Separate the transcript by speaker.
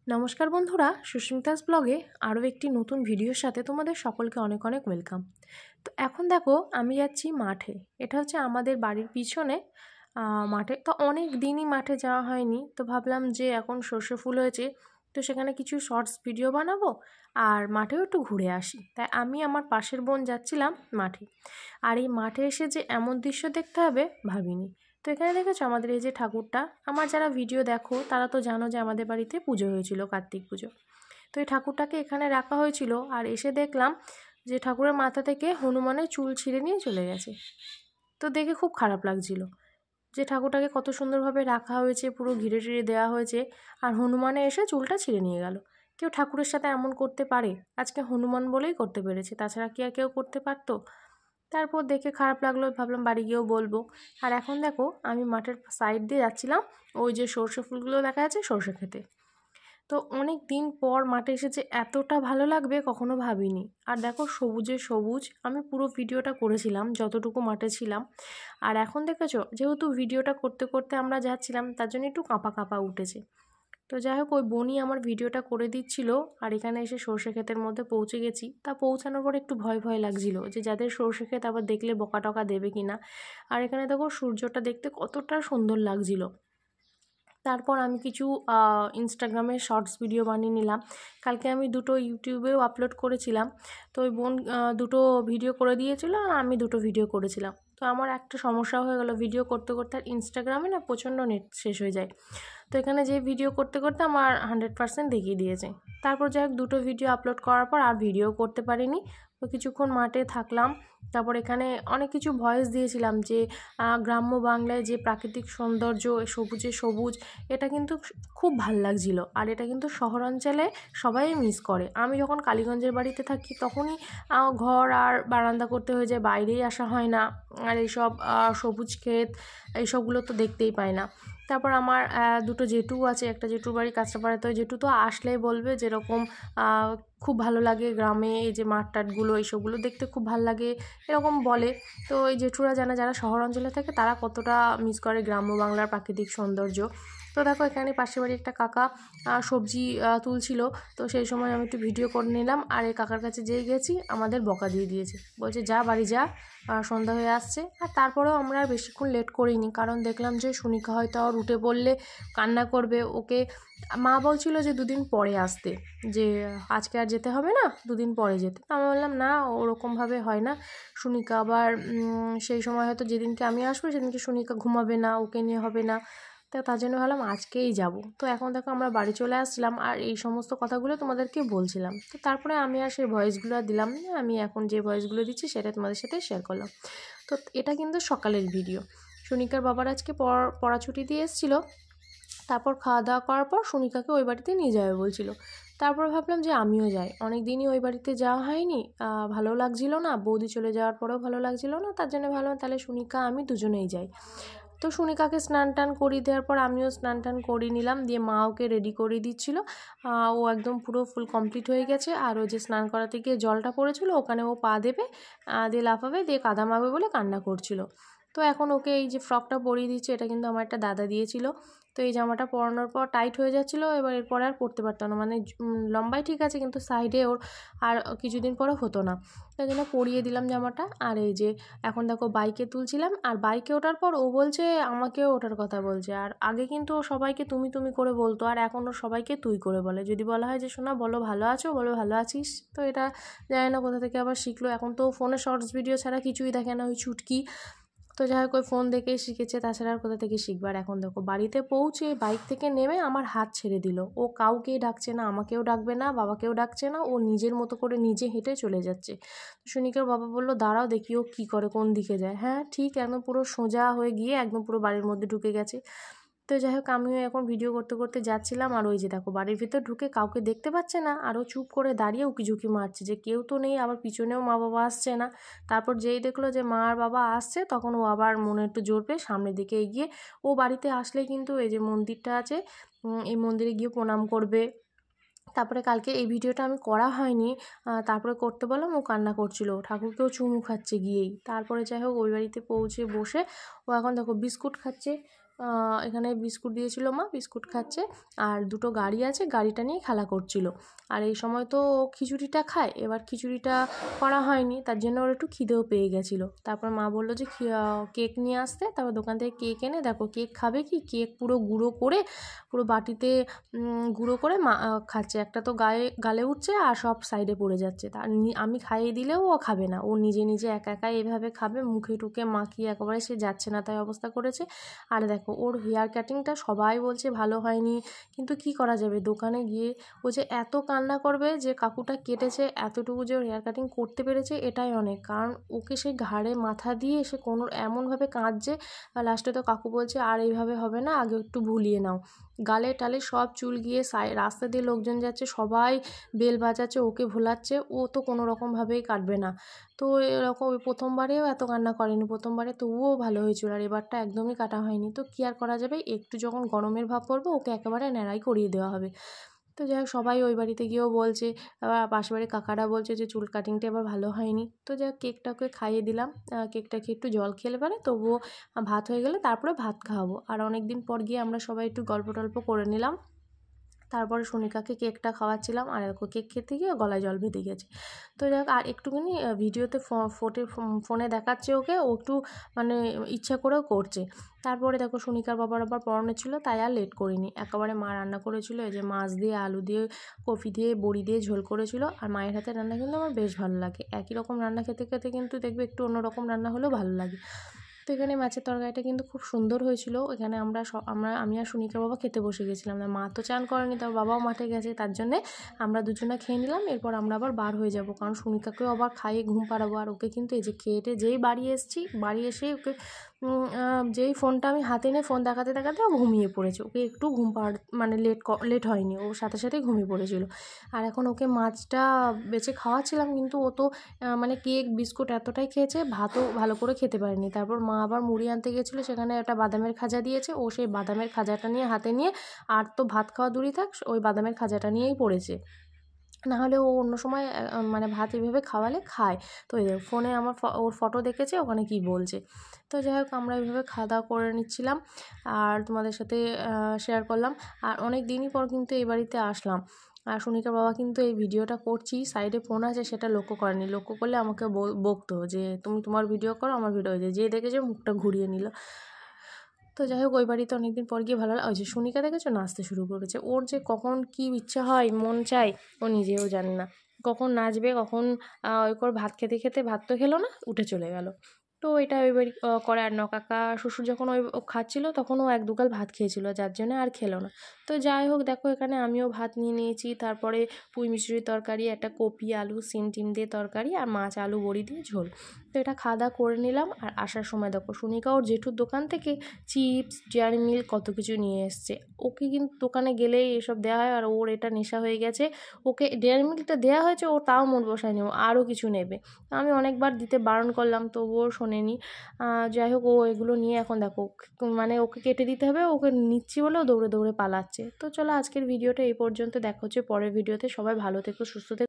Speaker 1: নমস্কার বন্ধুরা, সুস্মিতাস ব্লগে আরও একটি নতুন ভিডিওর সাথে তোমাদের সকলকে অনেক অনেক ওয়েলকাম। তো এখন দেখো আমি যাচ্ছি মাঠে। এটা হচ্ছে আমাদের বাড়ির পিছনে মাঠে। তো অনেক দিনই মাঠে যাওয়া হয়নি, তো ভাবলাম যে এখন সর্ষে ফুল হয়েছে, তো সেখানে কিছু শর্টস ভিডিও বানাবো আর মাঠেও একটু ঘুরে আসি। তাই আমি আমার পাশের বোন যাচ্ছিলাম মাঠে। আর এই মাঠে এসে যে এমন দৃশ্য দেখতে হবে ভাবিনি। তো এখানে দেখেছো আমাদের এই যে ঠাকুরটা, আমার যারা ভিডিও দেখো তারা তো জানো যে আমাদের বাড়িতে পুজো হয়েছিল, কার্তিক পুজো। তো এই ঠাকুরটাকে এখানে রাখা হয়েছিল, আর এসে দেখলাম যে ঠাকুরের মাথা থেকে হনুমানের চুল ছিঁড়ে নিয়ে চলে গেছে। তো দেখে খুব খারাপ লাগছিল যে ঠাকুরটাকে কত সুন্দরভাবে রাখা হয়েছে, পুরো ঘিরে টিরে দেওয়া হয়েছে, আর হনুমানে এসে চুলটা ছিঁড়ে নিয়ে গেল। কেউ ঠাকুরের সাথে এমন করতে পারে? আজকে হনুমান বলেই করতে পেরেছে, তাছাড়া কি আর কেউ করতে পারতো? তারপর দেখে খারাপ লাগলো, ভাবলাম বাড়ি গিয়েও বলবো। আর এখন দেখো আমি মাঠের সাইড দিয়ে যাচ্ছিলাম, ওই যে সর্ষে ফুলগুলো দেখা যাচ্ছে সর্ষে খেতে। তো অনেক দিন পর মাঠে এসেছে, এতটা ভালো লাগবে কখনো ভাবিনি। আর দেখো সবুজে সবুজ, আমি পুরো ভিডিওটা করেছিলাম যতটুকু মাঠে ছিলাম। আর এখন দেখেছো যেহেতু ভিডিওটা করতে করতে আমরা যাচ্ছিলাম, তার জন্য একটু কাঁপা কাঁপা উঠেছে। তো যাই হোক, ওই বোনই আমার ভিডিওটা করে দিচ্ছিল। আর এখানে এসে সর্ষে ক্ষেতের মধ্যে পৌঁছে গেছি। তা পৌঁছানোর পর একটু ভয় ভয় লাগছিল যে যাদের সর্ষে ক্ষেত আবার দেখলে বকা টকা দেবে কিনা। আর এখানে দেখো সূর্যটা দেখতে কতটা সুন্দর লাগছিল। তারপর আমি কিছু ইনস্টাগ্রামে শর্টস ভিডিও বানিয়ে নিলাম। কালকে আমি দুটো ইউটিউবেও আপলোড করেছিলাম। তো ওই বোন দুটো ভিডিও করে দিয়েছিল আর আমি দুটো ভিডিও করেছিলাম। তো আমার একটা সমস্যা হয়ে গেল, ভিডিও করতে করতে আর ইনস্টাগ্রামে না প্রচণ্ড নেট শেষ হয়ে যায়। তো এখানে যে ভিডিও করতে করতে আমার 100% দেখিয়ে দিয়েছে। তারপর যাই হোক, দুটো ভিডিও আপলোড করার পর আর ভিডিও করতে পারিনি। তো কিছুক্ষণ মাঠে থাকলাম। তারপর এখানে অনেক কিছু ভয়েস দিয়েছিলাম যে গ্রাম্য বাংলায় যে প্রাকৃতিক সৌন্দর্য, সবুজে সবুজ, এটা কিন্তু খুব ভাল লাগছিল। আর এটা কিন্তু শহরাঞ্চলে সবাই মিস করে। আমি যখন কালীগঞ্জের বাড়িতে থাকি তখনই ঘর আর বারান্দা করতে হয়ে যায়, বাইরেই আসা হয় না। আর এইসব সবুজ ক্ষেত এইসবগুলো তো দেখতেই পাই না। তারপর আমার দুটো জেঠু আছে, একটা জেঠুর বাড়ি কাঁচরাপাড়াতে। ওই জেঠু তো আসলেই বলবে যেরকম খুব ভালো লাগে গ্রামে এই যে মাঠ টাটগুলো, এইসবগুলো দেখতে খুব ভালো লাগে, এরকম বলে। তো এই জেঠুরা জানে যারা শহর অঞ্চলে থাকে তারা কতটা মিস করে গ্রাম্য বাংলার প্রাকৃতিক সৌন্দর্য। তো দেখো এখানে পাশের বাড়ি একটা কাকা সবজি তুলছিল। তো সেই সময় আমি একটু ভিডিও করে নিলাম। আর এই কাকার কাছে যেই গেছি আমাদের বকা দিয়ে দিয়েছে, বলছে যা বাড়ি যা, সন্ধ্যা হয়ে আসছে। আর তারপরেও আমরা আর বেশিক্ষণ লেট করিনি, কারণ দেখলাম যে সুনিকা হয়তো আর উঠে পড়লে কান্না করবে। ওকে মা বলছিল যে দুদিন পরে আসতে, যে আজকে আর যেতে হবে না, দুদিন পরে যেতে। তো আমি বললাম না, ওরকমভাবে হয় না। সুনিকা আবার সেই সময় হয়তো যেদিনকে আমি আসবো সেদিনকে সুনিকা ঘুমাবে না, ওকে নিয়ে হবে না। তো তার জন্য ভাবলাম আজকেই যাব। তো এখন দেখো আমরা বাড়ি চলে আসলাম, আর এই সমস্ত কথাগুলো তোমাদেরকে বলছিলাম। তো তারপরে আমি আর সেই ভয়েসগুলো আর দিলাম না, আমি এখন যে ভয়েসগুলো দিচ্ছি সেটা তোমাদের সাথে শেয়ার করলাম। তো এটা কিন্তু সকালের ভিডিও। সুনিকার বাবার আজকে পড়া ছুটি দিয়ে এসেছিলো। তারপর খাওয়া দাওয়া করার পর সুনিকাকে ওই বাড়িতে নিয়ে যাবে বলছিল। তারপর ভাবলাম যে আমিও যাই, অনেক দিনই ওই বাড়িতে যাওয়া হয়নি, ভালো লাগছিল না, বৌদি চলে যাওয়ার পরেও ভালো লাগছিল না। তার জন্য ভাবলাম তাহলে সুনিকা আমি দুজনেই যাই। তো সুনিকাকে স্নান টান করিয়ে দেওয়ার পর আমিও স্নান টান করিয়ে নিলাম, দিয়ে মা ওকে রেডি করিয়ে দিচ্ছিল। ও একদম পুরো ফুল কমপ্লিট হয়ে গেছে। আর ও যে স্নান করাতে গিয়ে জলটা পড়েছিল ওখানে ও পা দেবে, দিয়ে লাফাবে, দিয়ে কাদা মাখবে বলে কান্না করছিল। তো এখন ওকে এই যে ফ্রকটা পরিয়ে দিচ্ছে, এটা কিন্তু আমার একটা দাদা দিয়েছিল। তো এই জামাটা পরানোর পর টাইট হয়ে যাচ্ছিলো, এবার এরপরে আর পরতে পারতো না, মানে লম্বাই ঠিক আছে কিন্তু সাইডে ওর আর কিছুদিন পরে হতো না। তাই জন্য পরিয়ে দিলাম জামাটা। আর এই যে এখন দেখো বাইকে তুলছিলাম, আর বাইকে ওঠার পর ও বলছে আমাকেও ওঠার কথা বলছে। আর আগে কিন্তু ও সবাইকে তুমি তুমি করে বলতো, আর এখন ও সবাইকে তুই করে বলে। যদি বলা হয় যে শোনা বলো ভালো আছো, বলো ভালো আছিস। তো এটা জানি না কোথা থেকে আবার শিখলো, এখন তো ফোনে শর্টস ভিডিও ছাড়া কিছুই দেখে না, ওই চুটকি। তো যাই হোক ওই ফোন দেখেই শিখেছে, তাছাড়া আর কোথা থেকে শিখবার। এখন দেখো বাড়িতে পৌঁছে বাইক থেকে নেমে আমার হাত ছেড়ে দিল। ও কাউকেই ডাকছে না, আমাকেও ডাকবে না, বাবাকেও ডাকছে না, ও নিজের মতো করে নিজে হেঁটে চলে যাচ্ছে। তো সুনিকার বাবা বললো দাঁড়াও দেখি ও কী করে, কোন দিকে যায়। হ্যাঁ ঠিক একদম পুরো সোজা হয়ে গিয়ে একদম পুরো বাড়ির মধ্যে ঢুকে গেছে। তো যাই হোক আমিও এখন ভিডিও করতে করতে যাচ্ছিলাম। আর ওই যে দেখো বাড়ির ভিতর ঢুকে কাউকে দেখতে পাচ্ছে না, আরও চুপ করে দাঁড়িয়ে উকিঝুঁকি মারছে যে কেউ তো নেই, আবার পিছনেও মা বাবা আসছে না। তারপর যেই দেখলো যে মা আর বাবা আসছে, তখন ও আবার মনে একটু জোর পেয়ে সামনের দিকে এগিয়ে, ও বাড়িতে আসলে কিন্তু এই যে মন্দিরটা আছে, এই মন্দিরে গিয়ে প্রণাম করবে। তারপরে কালকে এই ভিডিওটা আমি করা হয়নি, তারপরে করতে বললাম, ও কান্না করছিল, ঠাকুরকেও চুমু খাচ্ছে গিয়েই। তারপরে যাই হোক ওই বাড়িতে পৌঁছে বসে ও এখন দেখো বিস্কুট খাচ্ছে। এখানে বিস্কুট দিয়েছিল মা, বিস্কুট খাচ্ছে, আর দুটো গাড়ি আছে, গাড়িটা নিয়ে খেলা করছিল। আর এই সময় তো খিচুড়িটা খায়, এবার খিচুড়িটা করা হয়নি, তার জন্য ওর একটু খিদেও পেয়ে গেছিলো। তারপর মা বললো যে কেক নিয়ে আসতে, তারপর দোকান থেকে কেক এনে দেখো কেক খাবে কি, কেক পুরো গুঁড়ো করে পুরো বাটিতে গুঁড়ো করে মা খাচ্ছে। একটা তো গালে উঠছে আর সব সাইডে পড়ে যাচ্ছে। আমি খাইয়ে দিলেও ও খাবে না, ও নিজে নিজে একা একা এভাবে খাবে, মুখে টুকে মাখিয়ে একেবারে সে যাচ্ছে না তাই অবস্থা করেছে। আর দেখো ওর হেয়ার কাটিংটা সবাই বলছে ভালো হয়নি, কিন্তু কি করা যাবে, দোকানে গিয়ে ও যে এত কান্না করবে যে কাকুটা কেটেছে, এতটুকু যে ওর হেয়ার কাটিং করতে পেরেছে এটাই অনেক। কারণ ওকে সে ঘাড়ে মাথা দিয়ে সে কোনো এমনভাবে কাঁদছে, লাস্টে তো কাকু বলছে আর এইভাবে হবে না, আগে একটু ভুলিয়ে নাও। গালে টালে সব চুল গিয়ে রাস্তা দিয়ে লোকজন যাচ্ছে, সবাই বেল বাজাচ্ছে, ওকে ভোলাচ্ছে, ও তো কোনো রকমভাবেই কাটবে না। তো এরকম প্রথমবারেও এত কান্না করেনি, প্রথমবারে তবুও ভালো হয়েছিল, আর এবারটা একদমই কাটা হয়নি। তো কী আর করা যাবে, একটু যখন গরমের ভাব পড়বে ওকে একেবারে ন্যাড়াই করিয়ে দেওয়া হবে। তো যাই হোক সবাই ওই বাড়িতে গিয়েও বলছে, আবার পাশের বাড়ির কাকারা বলছে যে চুল কাটিংটা এবার ভালো হয়নি। তো যাই হোক কেকটাকে খাইয়ে দিলাম, কেকটা খেয়ে একটু জল খেলে পারে, তবুও ভাত হয়ে গেলে তারপরে ভাত খাওয়াবো। আর অনেক দিন পর গিয়ে আমরা সবাই একটু গল্প টল্প করে নিলাম। তারপরে সোনিকাকে কেকটা খাওয়াচ্ছিলাম, আর কেক খেতে গিয়ে গলায় জল বেঁধে গেছে। তো যাই হোক আর একটুখানি ভিডিওতে ফোনে দেখাচ্ছে ওকে, ও একটু মানে ইচ্ছা করেও করছে। তারপরে দেখো সোনিকার বাবার আবার পড়ানো ছিল, তাই আর লেট করিনি, একেবারে মা রান্না করেছিল, এই যে মাছ দিয়ে আলু দিয়ে কফি দিয়ে বড়ি দিয়ে ঝোল করেছিল। আর মায়ের হাতে রান্না কিন্তু আমার বেশ ভালো লাগে, একই রকম রান্না খেতে খেতে কিন্তু দেখবে একটু অন্যরকম রান্না হলেও ভালো লাগে। তো এখানে মাছের তরকারিটা কিন্তু খুব সুন্দর হয়েছিল। এখানে আমি আর সোনিকার বাবা খেতে বসে গেছিলাম, মা তো চান করেনি, তার বাবাও মাঠে গেছে, তার জন্যে আমরা দুজনে খেয়ে নিলাম। এরপর আমরা আবার বার হয়ে যাব, কারণ সোনিকাকেও আবার খাইয়ে ঘুম পাড়াবো। আর ওকে কিন্তু এই যে খেয়েটে যেই বাড়ি এসে ওকে যেই ফোনটা আমি হাতে নিয়ে ফোন দেখাতে দেখাতে ও ঘুমিয়ে পড়েছে। ওকে একটু ঘুম পাড় মানে লেট হয়নি, ও সাথে সাথেই ঘুমিয়ে পড়েছিল। আর এখন ওকে মাছটা বেছে খাওয়াচ্ছিলাম, কিন্তু ও তো মানে কেক বিস্কুট এতটাই খেয়েছে, ভাতও ভালো করে খেতে পারেনি। তারপর মা আবার মুড়ি আনতে গেছিলো, সেখানে একটা বাদামের খাজা দিয়েছে, ও সেই বাদামের খাজাটা নিয়ে হাতে নিয়ে আর তো ভাত খাওয়া দূরই থাক, ওই বাদামের খাজাটা নিয়েই পড়েছে। নাহলে ও অন্য সময় মানে ভাত এইভাবে খাওয়ালে খায়। তো এই ফোনে আমার ওর ফটো দেখেছে, ওখানে কি বলছে। তো যাই হোক আমরা এইভাবে খাওয়া দাওয়া করে নিচ্ছিলাম, আর তোমাদের সাথে শেয়ার করলাম। আর অনেক দিনই পর কিন্তু এই বাড়িতে আসলাম। আর সোনিকার বাবা কিন্তু এই ভিডিওটা করছি, সাইডে ফোন আছে সেটা লক্ষ্য করেনি, লক্ষ্য করলে আমাকে বকতো যে তুমি তোমার ভিডিও করো, আমার ভিডিও হয়েছে, যে দেখেছে মুখটা ঘুরিয়ে নিল। তো যাই হোক ওই বাড়িতে অনেকদিন পর গিয়ে ভালো লাগে। ওই যে সোনিকা দেখেছো নাচতে শুরু করেছে, ওর যে কখন কি ইচ্ছা হয় মন চায় ও নিজেও জানে না, কখন নাচবে, কখন ওই করে ভাত খেতে খেতে ভাত তো খেলো না, উঠে চলে গেল। তো এটা ওই বাড়ি করে। আর কাকা শ্বশুর যখন ও খাচ্ছিল তখন ও এক দুগাল ভাত খেয়েছিল, যার জন্য আর খেলো না। তো যাই হোক দেখো এখানে আমিও ভাত নিয়ে নিয়েছি, তারপরে পুঁই মিষ্টির তরকারি, একটা কপি আলু সিম টিম দিয়ে তরকারি, আর মাছ আলু বড়ি দিয়ে ঝোল। তো এটা খাওয়া দাওয়া করে নিলাম। আর আসার সময় দেখো সোনিকা ওর জেঠুর দোকান থেকে চিপস ডেয়ারি মিল্ক কত কিছু নিয়ে এসছে। ওকে কিন্তু দোকানে গেলেই এসব দেওয়া হয়, আর ওর এটা নেশা হয়ে গেছে। ওকে ডেয়ারি মিল্কটা দেওয়া হয়েছে, ও তাও মন বসায়নি, ও আরও কিছু নেবে। আমি অনেকবার দিতে বারণ করলাম, তবুও শোনেনি। যাই হোক ও এগুলো নিয়ে এখন দেখো মানে ওকে কেটে দিতে হবে, ওকে নিচ্ছি বলেও দৌড়ে দৌড়ে পালাচ্ছে। তো চলো আজকের ভিডিওটা এই পর্যন্ত, দেখা হচ্ছে পরের ভিডিওতে। সবাই ভালো থেকো, সুস্থ থেকো।